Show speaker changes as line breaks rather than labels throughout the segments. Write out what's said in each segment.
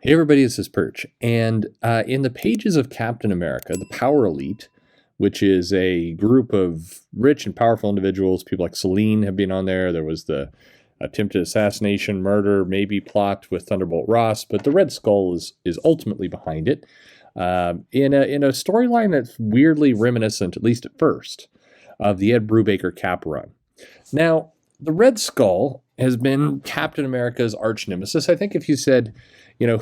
Hey everybody, this is Perch. And in the pages of Captain America, the Power Elite, which is a group of rich and powerful individuals, people like Selene have been on there. There was the attempted assassination, murder, maybe plot with Thunderbolt Ross, but the Red Skull is ultimately behind it. In a storyline that's weirdly reminiscent, at least at first, of the Ed Brubaker Cap run. Now, the Red Skull has been Captain America's arch nemesis. I think if you said,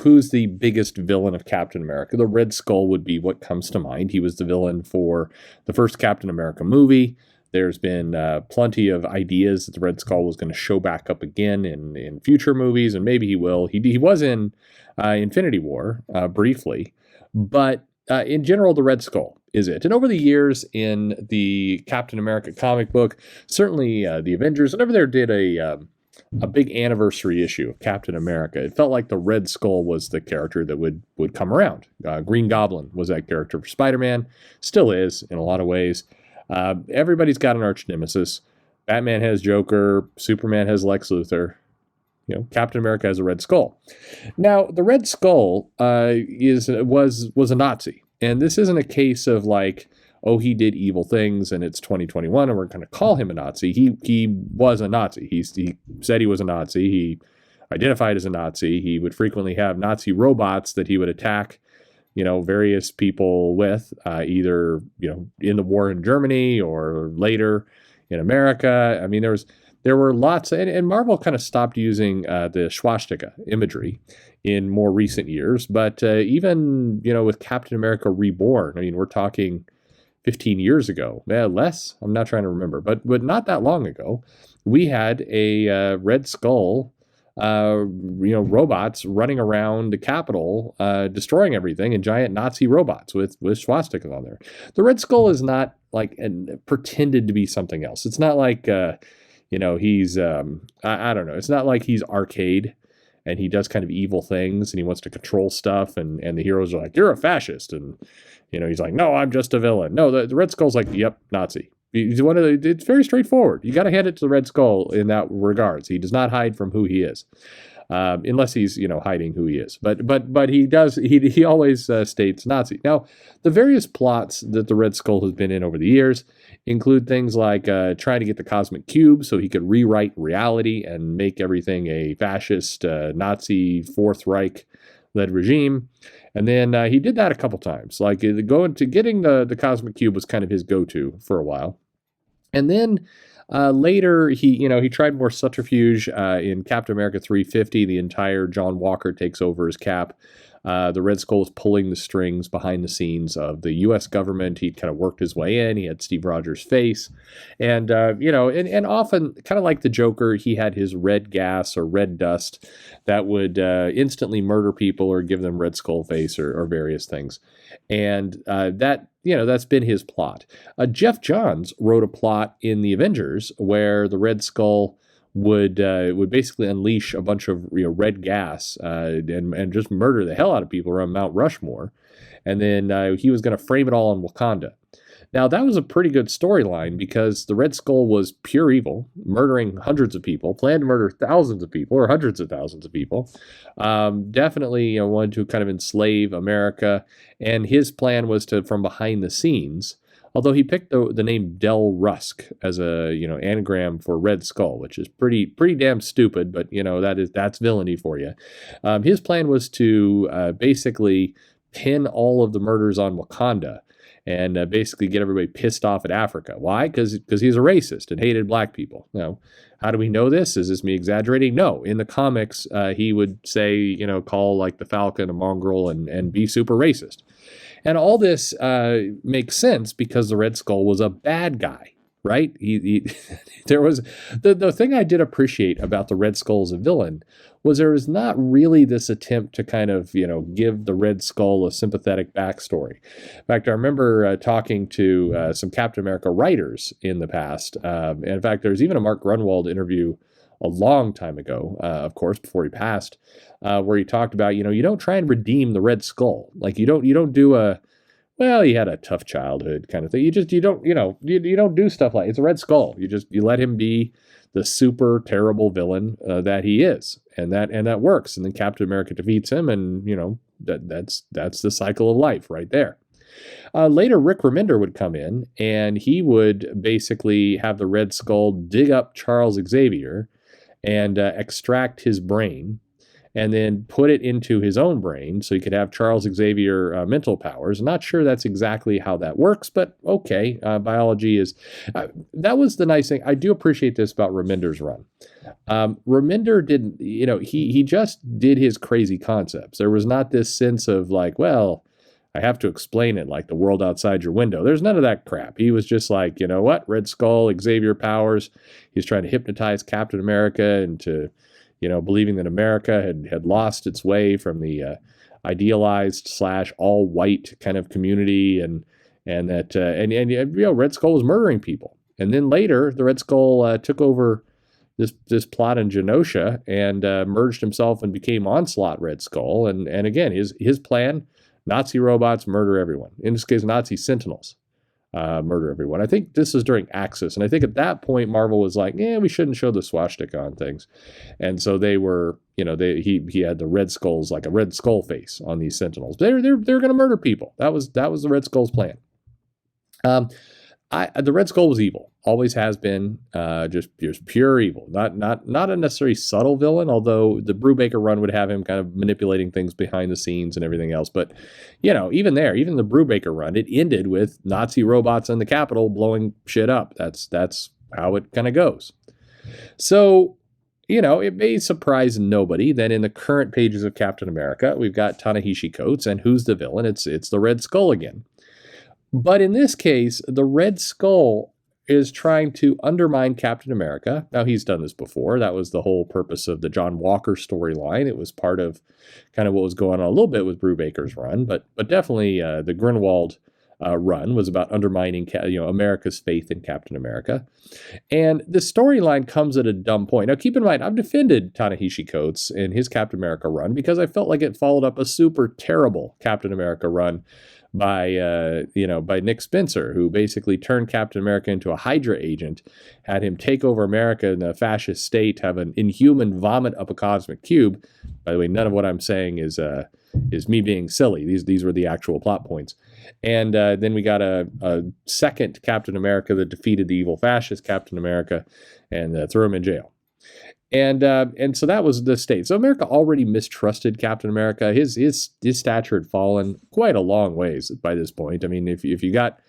who's the biggest villain of Captain America, the Red Skull would be what comes to mind. He was the villain for the first Captain America movie. There's been plenty of ideas that the Red Skull was going to show back up again in future movies, and maybe he will. He was in Infinity War briefly, but in general, the Red Skull is it. And over the years in the Captain America comic book, certainly the Avengers, whenever they did a big anniversary issue of Captain America, it felt like the Red Skull was the character that would come around. Green Goblin was that character for Spider-Man, still is in a lot of ways. Everybody's got an arch nemesis. Batman has Joker, Superman has Lex Luthor. Captain America has a Red Skull. Now, the Red Skull was a Nazi, and this isn't a case of like, oh, he did evil things and it's 2021 and we're going to call him a Nazi. He was a Nazi. He said he was a Nazi. He identified as a Nazi. He would frequently have Nazi robots that he would attack, various people with, either in the war in Germany or later in America. I mean, there were lots, and Marvel kind of stopped using the swastika imagery in more recent years. But even, with Captain America Reborn, I mean, we're talking 15 years ago, less, I'm not trying to remember, but not that long ago, we had a Red Skull, robots running around the Capitol, destroying everything, and giant Nazi robots with swastikas on there. The Red Skull is not like pretended to be something else. It's not like, he's, I don't know. It's not like he's Arcade and he does kind of evil things and he wants to control stuff and the heroes are like, you're a fascist. And, he's like, no, I'm just a villain. No, the Red Skull's like, yep, Nazi. He's it's very straightforward. You got to hand it to the Red Skull in that regards. He does not hide from who he is. Unless he's, hiding who he is. But he does, he always states Nazi. Now, the various plots that the Red Skull has been in over the years include things like trying to get the Cosmic Cube so he could rewrite reality and make everything a fascist, Nazi, Fourth Reich-led regime. And then he did that a couple times. Like going to getting the Cosmic Cube was kind of his go-to for a while. And then later, he tried more subterfuge in Captain America 350. The entire John Walker takes over as Cap. The Red Skull was pulling the strings behind the scenes of the U.S. government. He'd kind of worked his way in. He had Steve Rogers' face. And, and often, kind of like the Joker, he had his red gas or red dust that would instantly murder people or give them Red Skull face or various things. And that's been his plot. Jeff Johns wrote a plot in the Avengers where the Red Skull would basically unleash a bunch of red gas and just murder the hell out of people around Mount Rushmore, and then he was going to frame it all on Wakanda. Now that was a pretty good storyline because the Red Skull was pure evil, murdering hundreds of people, planned to murder thousands of people or hundreds of thousands of people. Definitely wanted to kind of enslave America, and his plan was to, from behind the scenes. Although he picked the name Del Rusk as a anagram for Red Skull, which is pretty damn stupid, but that's villainy for you. His plan was to basically pin all of the murders on Wakanda and basically get everybody pissed off at Africa. Why? Because he's a racist and hated black people. Now, how do we know this? Is this me exaggerating? No. In the comics, he would say, call like the Falcon a mongrel and be super racist. And all this makes sense because the Red Skull was a bad guy, right? There was the thing I did appreciate about the Red Skull as a villain was there was not really this attempt to kind of give the Red Skull a sympathetic backstory. In fact, I remember talking to some Captain America writers in the past, and in fact, there's even a Mark Grunwald interview a long time ago, of course, before he passed, where he talked about, you don't try and redeem the Red Skull. Like you don't do he had a tough childhood kind of thing. You don't do stuff like it's a Red Skull. You let him be the super terrible villain that he is, and that works. And then Captain America defeats him, and that's the cycle of life right there. Later, Rick Remender would come in, and he would basically have the Red Skull dig up Charles Xavier and extract his brain, and then put it into his own brain so he could have Charles Xavier mental powers. I'm not sure that's exactly how that works, but okay, biology is... that was the nice thing. I do appreciate this about Remender's run. Remender didn't, he just did his crazy concepts. There was not this sense of like, well, I have to explain it like the world outside your window. There's none of that crap. He was just like, you know what, Red Skull, Xavier powers. He's trying to hypnotize Captain America into believing that America had lost its way from the idealized / all white kind of community, and that Red Skull was murdering people. And then later, the Red Skull took over this plot in Genosha and merged himself and became Onslaught Red Skull. And again, his plan: Nazi robots murder everyone. In this case, Nazi Sentinels murder everyone. I think this is during Axis, and I think at that point Marvel was like, we shouldn't show the swastika on things, and so they were, he had the Red Skulls, like a Red Skull face on these Sentinels. They're going to murder people. That was the Red Skull's plan. The Red Skull was evil, always has been, just pure evil. Not a necessarily subtle villain, although the Brubaker run would have him kind of manipulating things behind the scenes and everything else. But even the Brubaker run, it ended with Nazi robots in the Capitol blowing shit up. That's how it kind of goes. So it may surprise nobody that in the current pages of Captain America, we've got Ta-Nehisi Coates, and who's the villain? It's the Red Skull again. But in this case, the Red Skull is trying to undermine Captain America. Now, he's done this before. That was the whole purpose of the John Walker storyline. It was part of kind of what was going on a little bit with Brubaker's run, but definitely the Grunwald run was about undermining America's faith in Captain America. And the storyline comes at a dumb point. Now, keep in mind, I've defended Ta-Nehisi Coates in his Captain America run because I felt like it followed up a super terrible Captain America run by Nick Spencer, who basically turned Captain America into a Hydra agent, had him take over America in a fascist state, have an inhuman vomit up a cosmic cube. By the way, none of what I'm saying is me being silly. These were the actual plot points. And then we got a second Captain America that defeated the evil fascist Captain America and threw him in jail. And so that was the state. So America already mistrusted Captain America. His stature had fallen quite a long ways by this point. I mean, if you got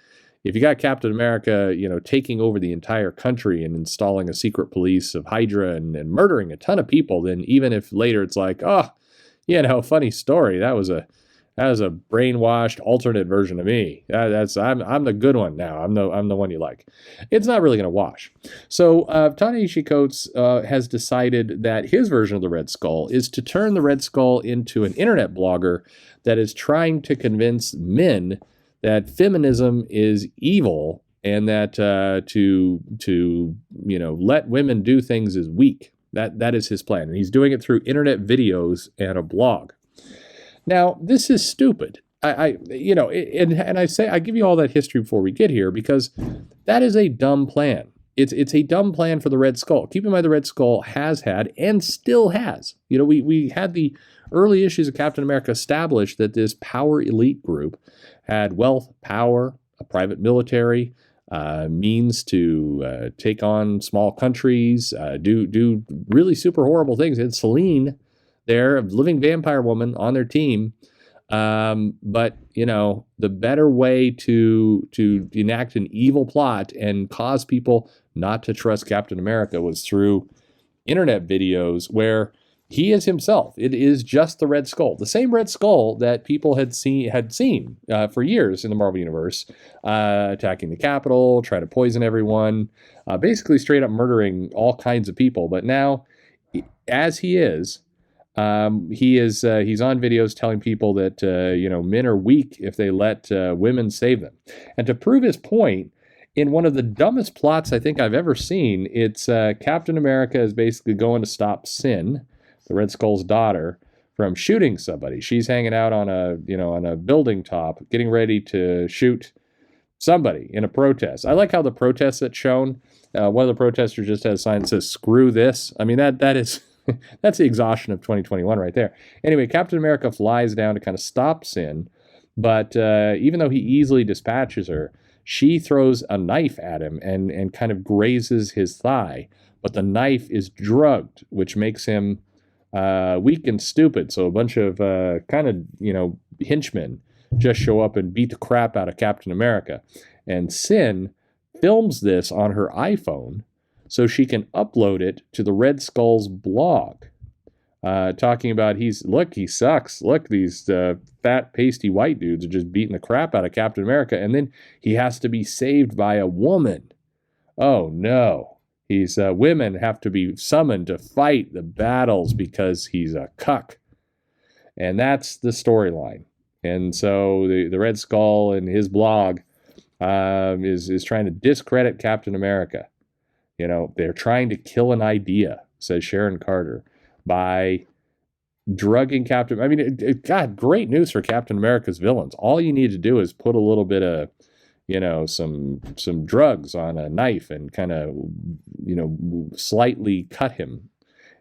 Captain America, taking over the entire country and installing a secret police of Hydra and murdering a ton of people, then even if later it's like, funny story, that was a brainwashed alternate version of me. I'm the good one now. I'm the one you like. It's not really going to wash. So Ta-Nehisi Coates has decided that his version of the Red Skull is to turn the Red Skull into an internet blogger that is trying to convince men that feminism is evil and that to let women do things is weak. That is his plan, and he's doing it through internet videos and a blog. Now, this is stupid. I say I give you all that history before we get here because that is a dumb plan. It's a dumb plan for the Red Skull. Keep in mind the Red Skull has had and still has. We had the early issues of Captain America establish that this power elite group had wealth, power, a private military, means to take on small countries, do really super horrible things. And Selene there, a living vampire woman on their team. But the better way to enact an evil plot and cause people not to trust Captain America was through internet videos where he is himself. It is just the Red Skull, the same Red Skull that people had seen for years in the Marvel Universe, attacking the Capitol, trying to poison everyone, basically straight up murdering all kinds of people. But now, as he is, he's on videos telling people that men are weak if they let women save them. And to prove his point, in one of the dumbest plots I think I've ever seen, it's Captain America is basically going to stop Sin, the Red Skull's daughter, from shooting somebody. She's hanging out on a building top, getting ready to shoot somebody in a protest. I like how the protest that's shown, one of the protesters just has a sign that says "Screw this." I mean, that is that's the exhaustion of 2021 right there. Anyway, Captain America flies down to kind of stop Sin, but even though he easily dispatches her, she throws a knife at him and kind of grazes his thigh. But the knife is drugged, which makes him weak and stupid. So a bunch of kind of, henchmen just show up and beat the crap out of Captain America. And Sin films this on her iPhone so she can upload it to the Red Skull's blog. Talking about he sucks. Look, these fat, pasty white dudes are just beating the crap out of Captain America. And then he has to be saved by a woman. Oh, no. Women have to be summoned to fight the battles because he's a cuck. And that's the storyline. And so the Red Skull in his blog is trying to discredit Captain America. They're trying to kill an idea, says Sharon Carter, by drugging Captain. I mean, God, great news for Captain America's villains. All you need to do is put a little bit of, some drugs on a knife and kind of, slightly cut him.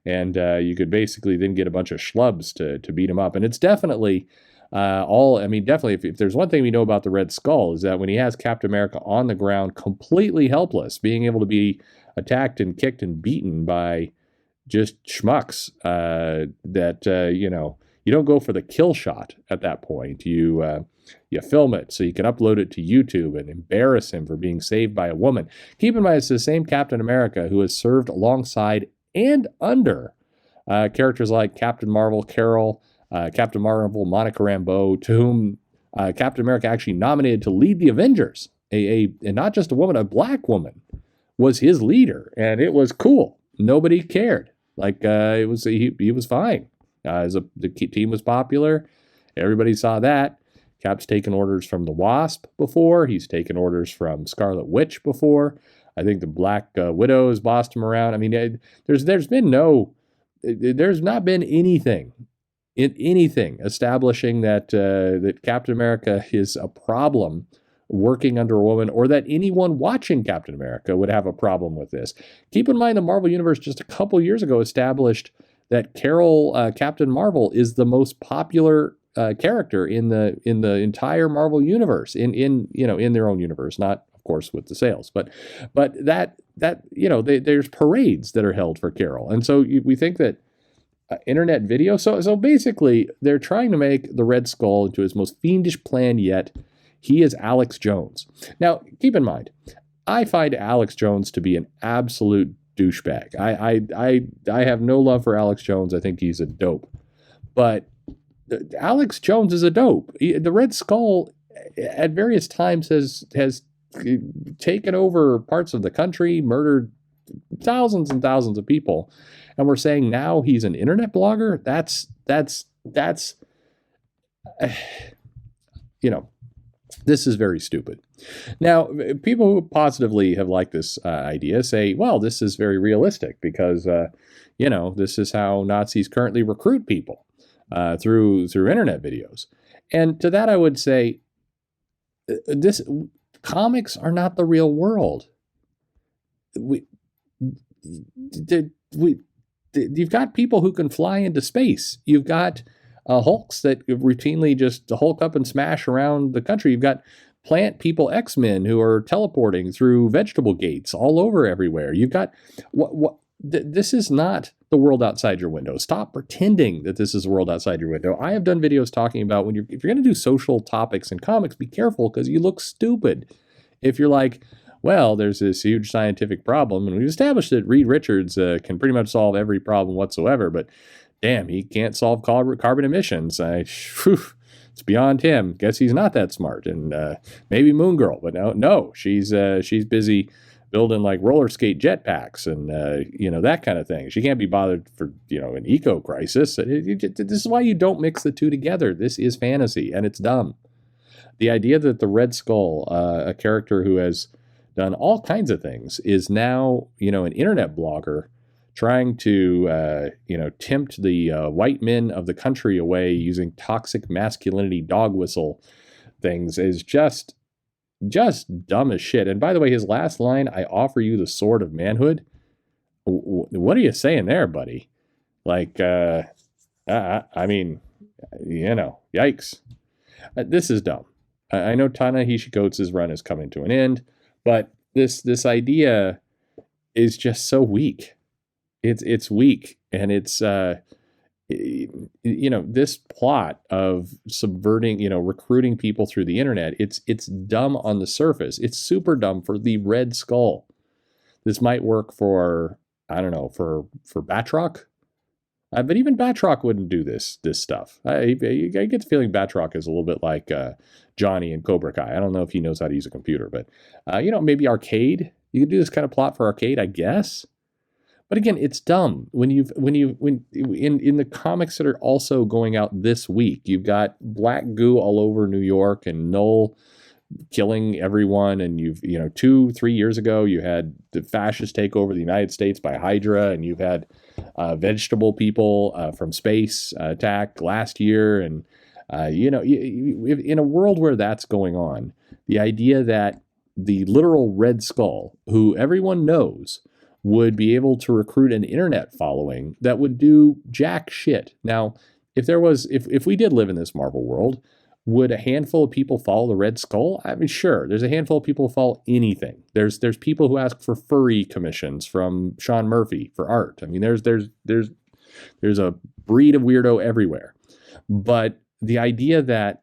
And you could basically then get a bunch of schlubs to beat him up. And it's definitely definitely, if there's one thing we know about the Red Skull is that when he has Captain America on the ground, completely helpless, being able to be attacked and kicked and beaten by just schmucks, you don't go for the kill shot at that point. You film it so you can upload it to YouTube and embarrass him for being saved by a woman. Keep in mind, it's the same Captain America who has served alongside and under characters like Captain Marvel, Carol, Captain Marvel, Monica Rambeau, to whom Captain America actually nominated to lead the Avengers. And not just a woman, a black woman was his leader, and it was cool. Nobody cared. He was fine. The team was popular. Everybody saw that. Cap's taken orders from the Wasp before. He's taken orders from Scarlet Witch before. I think the Black Widow has bossed him around. I mean, there's not been anything establishing that Captain America is a problem working under a woman, or that anyone watching Captain America would have a problem with this. Keep in mind, the Marvel Universe just a couple years ago established that Carol, Captain Marvel, is the most popular character in the entire Marvel universe, in their own universe, not of course with the sales, but there's parades that are held for Carol, and so we think that internet video. So basically, they're trying to make the Red Skull into his most fiendish plan yet. He is Alex Jones. Now, keep in mind, I find Alex Jones to be an absolute douchebag. I have no love for Alex Jones. I think he's a dope. But Alex Jones is a dope. The Red Skull at various times has taken over parts of the country, murdered thousands and thousands of people. And we're saying now he's an internet blogger? That's this is very stupid. Now, people who positively have liked this idea say, well, this is very realistic because, this is how Nazis currently recruit people through internet videos. And to that, I would say, comics are not the real world. You've got people who can fly into space. You've got Hulks that routinely just hulk up and smash around the country. You've got plant people, X-Men, who are teleporting through vegetable gates all over everywhere. You've got this is not the world outside your window. Stop pretending that this is the world outside your window. I have done videos talking about if you're going to do social topics in comics, be careful because you look stupid. If you're like, well, there's this huge scientific problem, and we've established that Reed Richards can pretty much solve every problem whatsoever, but damn, he can't solve carbon emissions. It's beyond him. Guess he's not that smart. And maybe Moon Girl, but no, she's busy building like roller skate jetpacks and that kind of thing. She can't be bothered for an eco crisis. This is why you don't mix the two together. This is fantasy, and it's dumb. The idea that the Red Skull, a character who has done all kinds of things, is now an internet blogger trying to tempt the white men of the country away using toxic masculinity dog whistle things is just just dumb as shit. And by the way, his last line, "I offer you the sword of manhood." What are you saying there, buddy? Like, I mean, yikes. This is dumb. I know Ta-Nehisi Coates' run is coming to an end, but this idea is just so weak. It's weak, and it's this plot of subverting, recruiting people through the internet. It's dumb on the surface. It's super dumb for the Red Skull. This might work for, I don't know, for Batroc. But even Batroc wouldn't do this stuff. I get the feeling Batroc is a little bit like Johnny in Cobra Kai. I don't know if he knows how to use a computer, but maybe Arcade. You could do this kind of plot for Arcade, I guess. But again, it's dumb. When in the comics that are also going out this week, you've got black goo all over New York and Null killing everyone, and 2-3 years ago you had the fascist take over the United States by Hydra, and you've had vegetable people from space attack last year, and in a world where that's going on, the idea that the literal Red Skull, who everyone knows, would be able to recruit an internet following that would do jack shit. Now, if we did live in this Marvel world, would a handful of people follow the Red Skull? I mean, sure. There's a handful of people who follow anything. There's people who ask for furry commissions from Sean Murphy for art. I mean, there's a breed of weirdo everywhere. But the idea that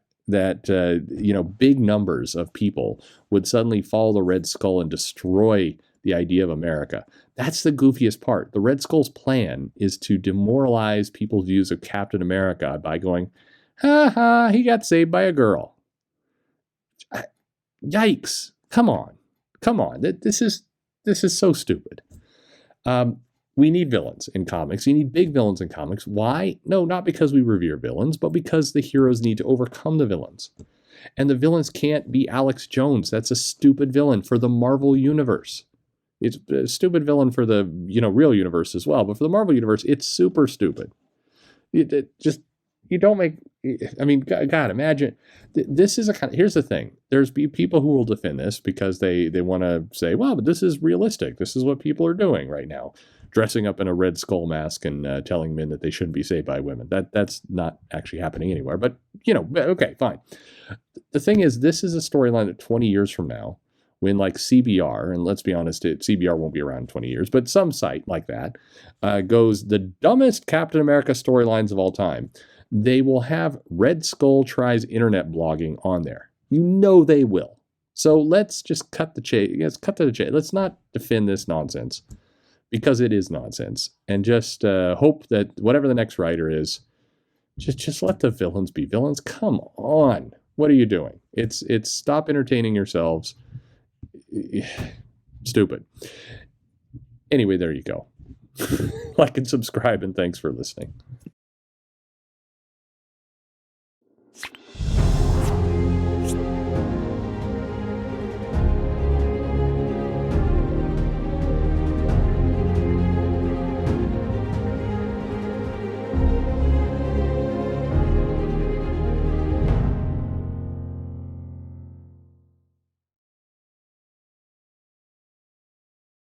big numbers of people would suddenly follow the Red Skull and destroy the idea of America, that's the goofiest part. The Red Skull's plan is to demoralize people's views of Captain America by going, "Ha ha, he got saved by a girl." Yikes. Come on. This is so stupid. We need villains in comics. You need big villains in comics. Why? No, not because we revere villains, but because the heroes need to overcome the villains. And the villains can't be Alex Jones. That's a stupid villain for the Marvel Universe. It's a stupid villain for the real universe as well. But for the Marvel Universe, it's super stupid. You don't make, I mean, God, imagine, this is here's the thing. There's people who will defend this because they want to say, well, but this is realistic. This is what people are doing right now, dressing up in a Red Skull mask and telling men that they shouldn't be saved by women. That's not actually happening anywhere, but okay, fine. The thing is, this is a storyline that 20 years from now, when like CBR, and let's be honest, CBR won't be around in 20 years, but some site like that goes the dumbest Captain America storylines of all time, they will have Red Skull tries internet blogging on there. They will. So let's just cut to the chase. Let's not defend this nonsense, because it is nonsense, and just hope that whatever the next writer is, just let the villains be villains. Come on. What are you doing? It's stop entertaining yourselves. Stupid. Anyway, there you go. Like and subscribe, and thanks for listening.